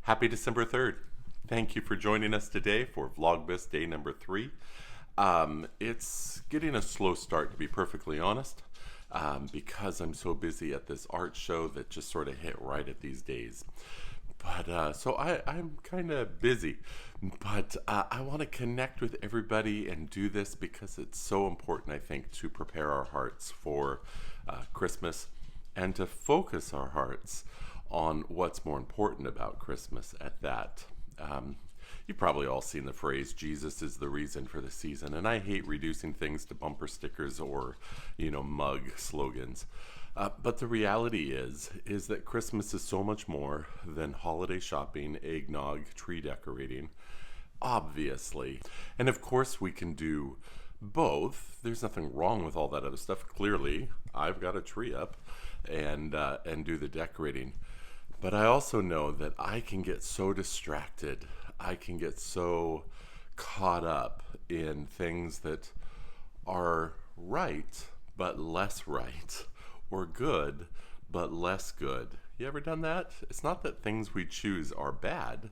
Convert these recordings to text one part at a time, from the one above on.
Happy December 3rd. Thank you for joining us today for Vlogmas day number 3. It's getting a slow start, to be perfectly honest, because I'm so busy at this art show that just sort of hit right at these days. But so I'm kind of busy, but I want to connect with everybody and do this because it's so important, I think, to prepare our hearts for Christmas and to focus our hearts on what's more important about Christmas at that. You've probably all seen the phrase, Jesus is the reason for the season, and I hate reducing things to bumper stickers or, mug slogans. But the reality is that Christmas is so much more than holiday shopping, eggnog, tree decorating, obviously. And of course we can do both. There's nothing wrong with all that other stuff. Clearly, I've got a tree up and do the decorating. But I also know that I can get so distracted. I can get so caught up in things that are right, but less right, or good, but less good. You ever done that? It's not that things we choose are bad.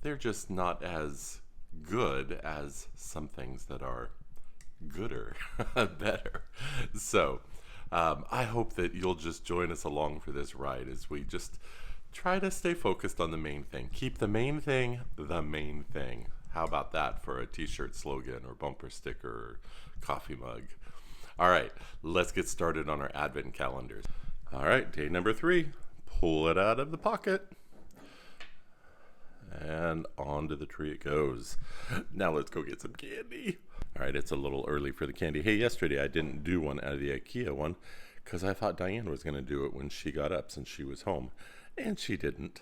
They're just not as good as some things that are gooder, better. So I hope that you'll just join us along for this ride as we just try to stay focused on the main thing. Keep the main thing the main thing. How about that for a t-shirt slogan or bumper sticker or coffee mug? All right, let's get started on our advent calendars. All right, day number 3. Pull it out of the pocket. And onto the tree it goes. Now let's go get some candy. All right, it's a little early for the candy. Hey, yesterday I didn't do one out of the IKEA one because I thought Diane was going to do it when she got up since she was home. And she didn't.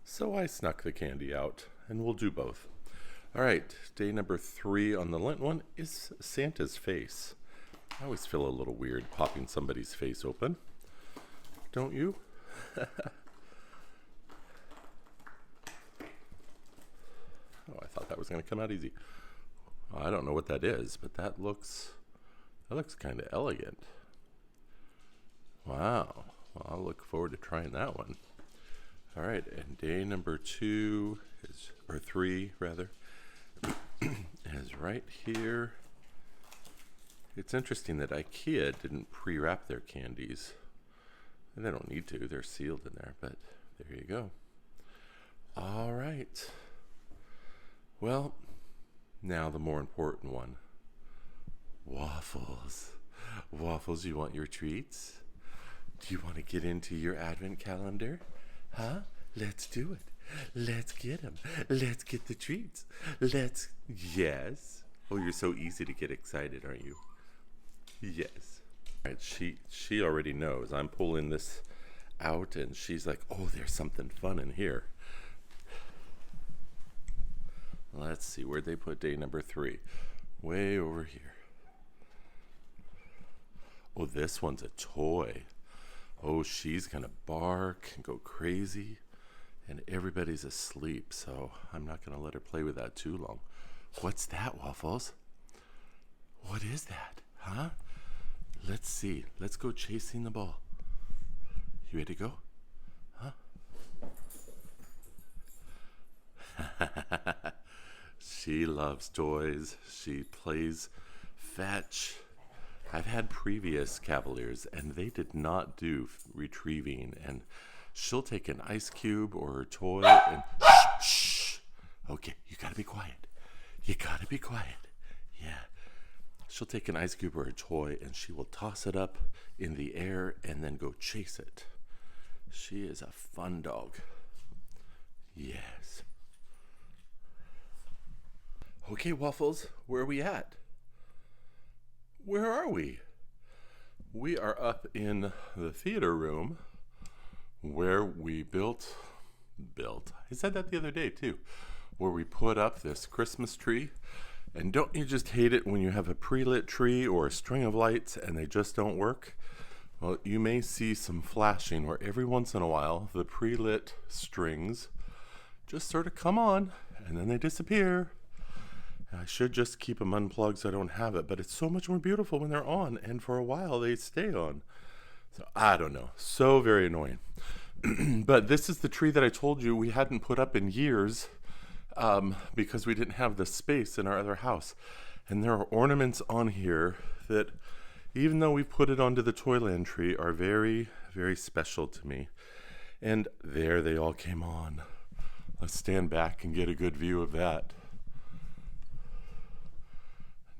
So I snuck the candy out, and we'll do both. All right, day number 3 on the Lent one is Santa's face. I always feel a little weird popping somebody's face open. Don't you? Oh, I thought that was going to come out easy. I don't know what that is, but that looks kind of elegant. Wow. Well, I'll look forward to trying that one. All right, and day number 3 rather, is right here. It's interesting that IKEA didn't pre-wrap their candies. They don't need to, they're sealed in there, but there you go. All right. Well, now the more important one. Waffles. Waffles, you want your treats? Do you want to get into your advent calendar? Huh? Let's do it. Let's get them. Let's get the treats. Yes. Oh, you're so easy to get excited, aren't you? Yes. All right, she already knows. I'm pulling this out, and she's like, oh, there's something fun in here. Let's see, where'd they put day number 3? Way over here. Oh, this one's a toy. Oh, she's gonna bark and go crazy, and everybody's asleep, so I'm not gonna let her play with that too long. What's that, Waffles? What is that, huh? Let's see. Let's go chasing the ball. You ready to go? Huh? She loves toys. She plays fetch. I've had previous Cavaliers, and they did not do retrieving. And she'll take an ice cube or her toy and shh. Okay, you gotta be quiet. You gotta be quiet. Yeah. She'll take an ice cube or a toy, and she will toss it up in the air and then go chase it. She is a fun dog. Yes. Okay, Waffles, where are we at? Where are we? We are up in the theater room where we built, I said that the other day too, where we put up this Christmas tree. And don't you just hate it when you have a pre-lit tree or a string of lights and they just don't work? Well, you may see some flashing where every once in a while the pre-lit strings just sort of come on and then they disappear. I should just keep them unplugged so I don't have it, but it's so much more beautiful when they're on, and for a while they stay on. So I don't know. So very annoying. But this is the tree that I told you we hadn't put up in years because we didn't have the space in our other house. And there are ornaments on here that, even though we put it onto the Toyland tree, are very, very special to me. And there they all came on. Let's stand back and get a good view of that.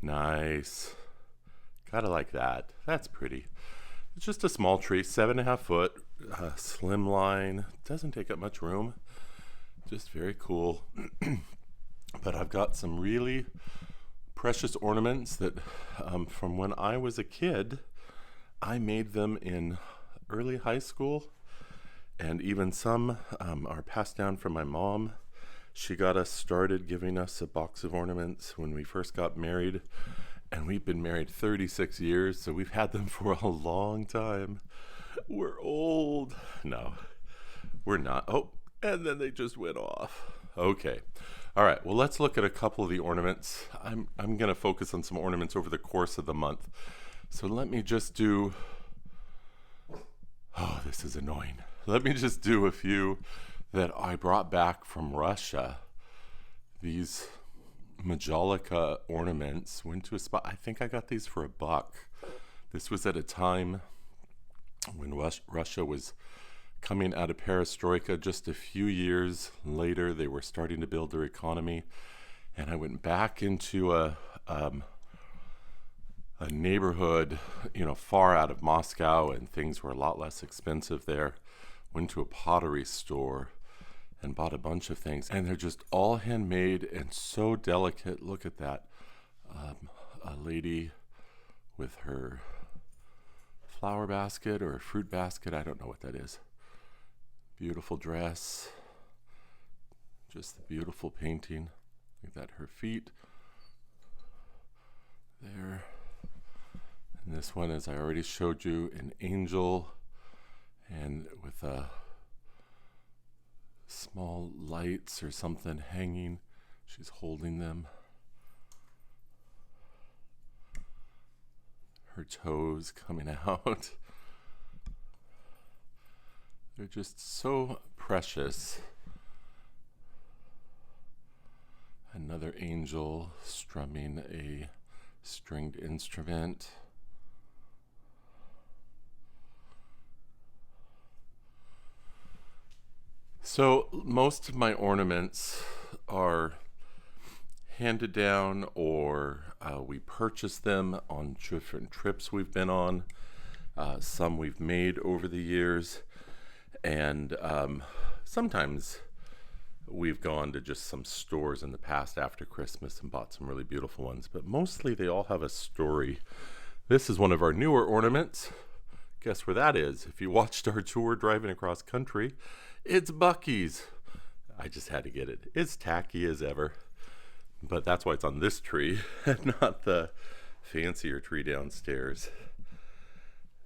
Nice. Gotta like that. That's pretty. It's just a small tree, 7.5 foot, slim line. Doesn't take up much room. Just very cool. But I've got some really precious ornaments that from when I was a kid, I made them in early high school. And even some are passed down from my mom. She got us started giving us a box of ornaments when we first got married. And we've been married 36 years, so we've had them for a long time. We're old. No, we're not. Oh, and then they just went off. Okay. All right, well, let's look at a couple of the ornaments. I'm going to focus on some ornaments over the course of the month. So let me just do... Oh, this is annoying. Let me just do a few that I brought back from Russia. These Majolica ornaments went to a spot. I think I got these for $1. This was at a time when Russia was coming out of perestroika. Just a few years later, they were starting to build their economy. And I went back into a neighborhood, far out of Moscow, and things were a lot less expensive there. Went to a pottery store and bought a bunch of things, and they're just all handmade and so delicate. Look at that. A lady with her flower basket or a fruit basket. I don't know what that is. Beautiful dress. Just the beautiful painting. Look at that, her feet. There. And this one, as I already showed you, an angel and with a small lights or something hanging. She's holding them. Her toes coming out. They're just so precious. Another angel strumming a stringed instrument. So most of my ornaments are handed down, or we purchase them on different trips we've been on. Some we've made over the years, and sometimes we've gone to just some stores in the past after Christmas and bought some really beautiful ones, but mostly they all have a story. This is one of our newer ornaments. Guess where that is? If you watched our tour driving across country, it's Buc-ee's. I just had to get it. It's tacky as ever, but that's why it's on this tree and not the fancier tree downstairs.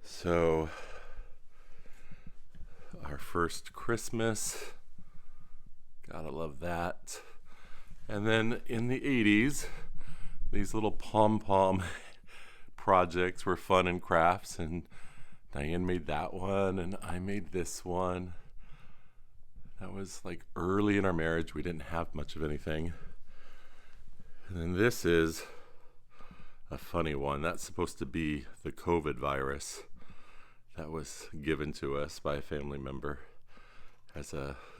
So our first Christmas, gotta love that. And then in the 80s, these little pom-pom projects were fun and crafts, and Diane made that one and I made this one. That was like early in our marriage. We didn't have much of anything. And then this is a funny one. That's supposed to be the COVID virus that was given to us by a family member as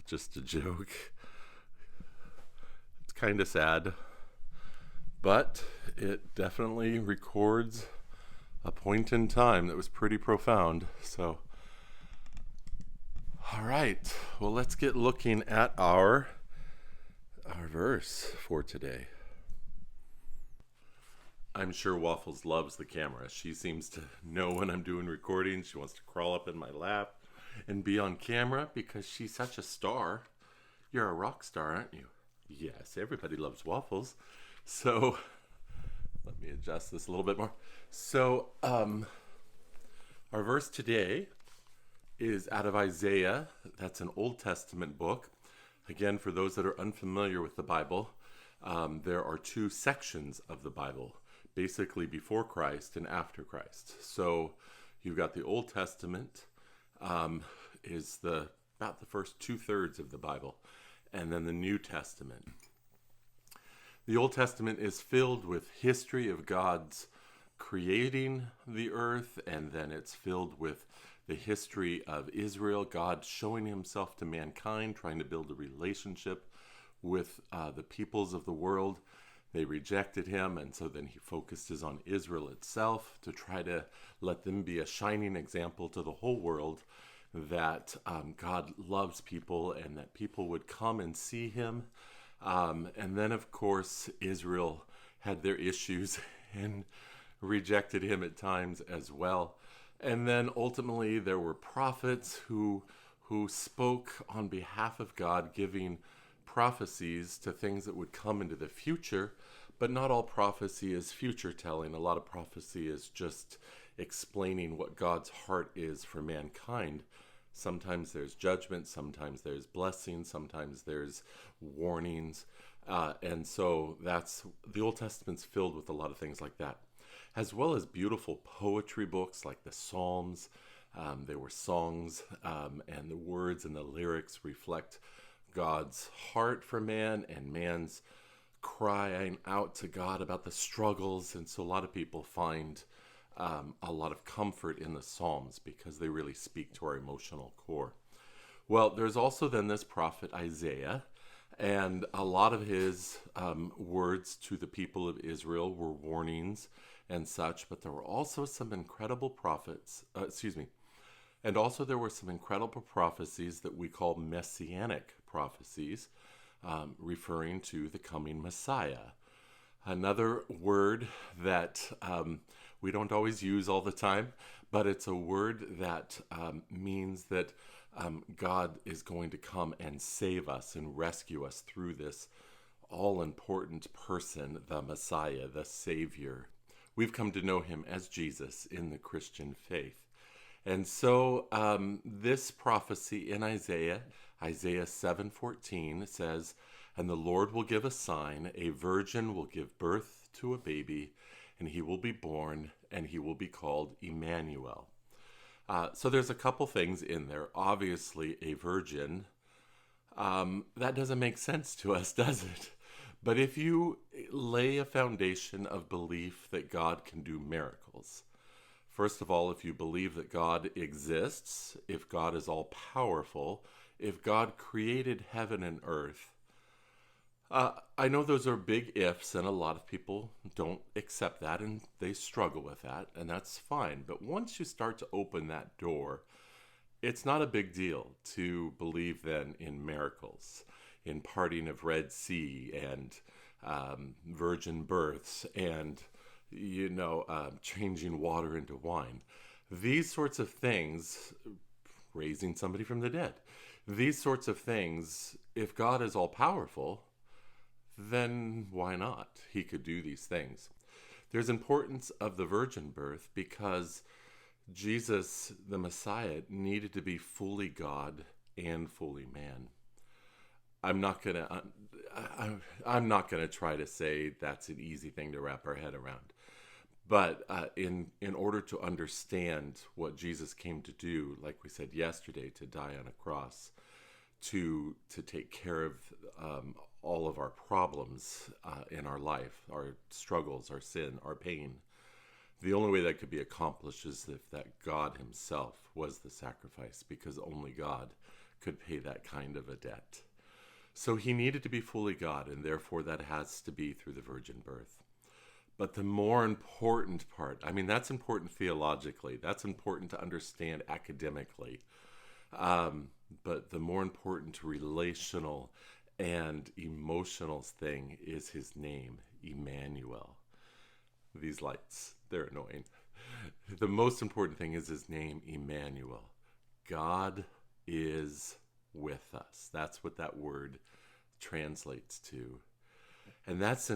just a joke. It's kind of sad, but it definitely records a point in time that was pretty profound. So all right, well, let's get looking at our verse for today. I'm sure Waffles loves the camera. She seems to know when I'm doing recording. She wants to crawl up in my lap and be on camera because she's such a star. You're a rock star, aren't you? Yes, everybody loves Waffles. So let me adjust this a little bit more. So our verse today is out of Isaiah. That's an Old Testament book. Again, for those that are unfamiliar with the Bible, there are two sections of the Bible, basically before Christ and after Christ. So you've got the Old Testament is the about the first 2/3 of the Bible, and then the New Testament. The Old Testament is filled with history of God's creating the earth, and then it's filled with the history of Israel, God showing himself to mankind, trying to build a relationship with the peoples of the world. They rejected him, and so then he focuses on Israel itself to try to let them be a shining example to the whole world that God loves people and that people would come and see him. And then, of course, Israel had their issues and rejected him at times as well. And then ultimately there were prophets who spoke on behalf of God, giving prophecies to things that would come into the future. But not all prophecy is future telling. A lot of prophecy is just explaining what God's heart is for mankind. Sometimes there's judgment, sometimes there's blessing, sometimes there's warnings. And so that's the Old Testament's filled with a lot of things like that, as well as beautiful poetry books like the Psalms. There were songs, and the words and the lyrics reflect God's heart for man and man's crying out to God about the struggles. And so a lot of people find a lot of comfort in the Psalms because they really speak to our emotional core. Well, there's also then this prophet Isaiah, and a lot of his words to the people of Israel were warnings and such, but there were also some incredible and also there were some incredible prophecies that we call messianic prophecies, referring to the coming Messiah. Another word that we don't always use all the time, but it's a word that means that God is going to come and save us and rescue us through this all-important person, the Messiah, the Savior. We've come to know him as Jesus in the Christian faith. And so this prophecy in Isaiah 7:14 says, "And the Lord will give a sign, a virgin will give birth to a baby, and he will be born, and he will be called Emmanuel." So there's a couple things in there. Obviously, a virgin, that doesn't make sense to us, does it? But if you lay a foundation of belief that God can do miracles, first of all, if you believe that God exists, if God is all powerful, if God created heaven and earth, I know those are big ifs, and a lot of people don't accept that, and they struggle with that, and that's fine. But once you start to open that door, it's not a big deal to believe then in miracles, in parting of Red Sea, and virgin births, and changing water into wine. These sorts of things, raising somebody from the dead, these sorts of things, if God is all powerful, then why not? He could do these things. There's importance of the virgin birth because Jesus, the Messiah, needed to be fully God and fully man. I'm not gonna try to say that's an easy thing to wrap our head around. But in order to understand what Jesus came to do, like we said yesterday, to die on a cross, to take care of all of our problems in our life, our struggles, our sin, our pain, the only way that could be accomplished is if that God himself was the sacrifice, because only God could pay that kind of a debt. So he needed to be fully God, and therefore that has to be through the virgin birth. But the more important part, that's important theologically, that's important to understand academically, but the more important relational and emotional thing is his name, Emmanuel. These lights, they're annoying. The most important thing is his name, Emmanuel. God is with us. That's what that word translates to. And that's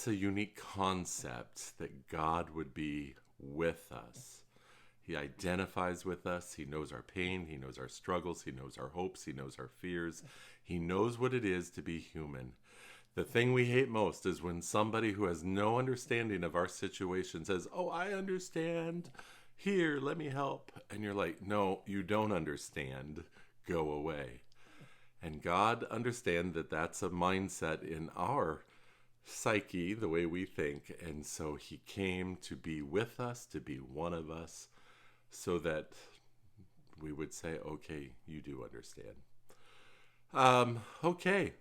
a unique concept, that God would be with us. He identifies with us. He knows our pain. He knows our struggles. He knows our hopes. He knows our fears. He knows what it is to be human. The thing we hate most is when somebody who has no understanding of our situation says, "Oh, I understand. Here, let me help." And you're like, "No, you don't understand. go away. And God understand that that's a mindset in our psyche, the way we think. And so he came to be with us, to be one of us, so that we would say, okay, you do understand. Okay.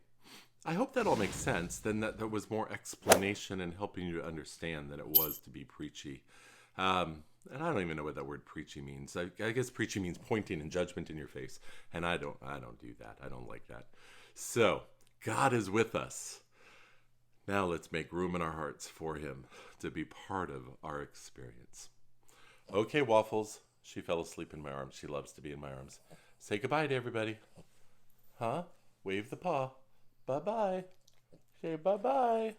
I hope that all makes sense. Then that there was more explanation and helping you to understand than it was to be preachy. And I don't even know what that word preachy means. I guess preachy means pointing and judgment in your face. And I don't do that. I don't like that. So God is with us. Now let's make room in our hearts for him to be part of our experience. Okay, Waffles. She fell asleep in my arms. She loves to be in my arms. Say goodbye to everybody. Huh? Wave the paw. Bye-bye. Say bye-bye.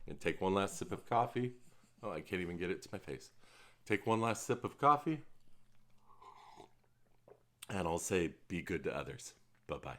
And take one last sip of coffee. Oh, I can't even get it to my face. Take one last sip of coffee. And I'll say, be good to others. Bye-bye.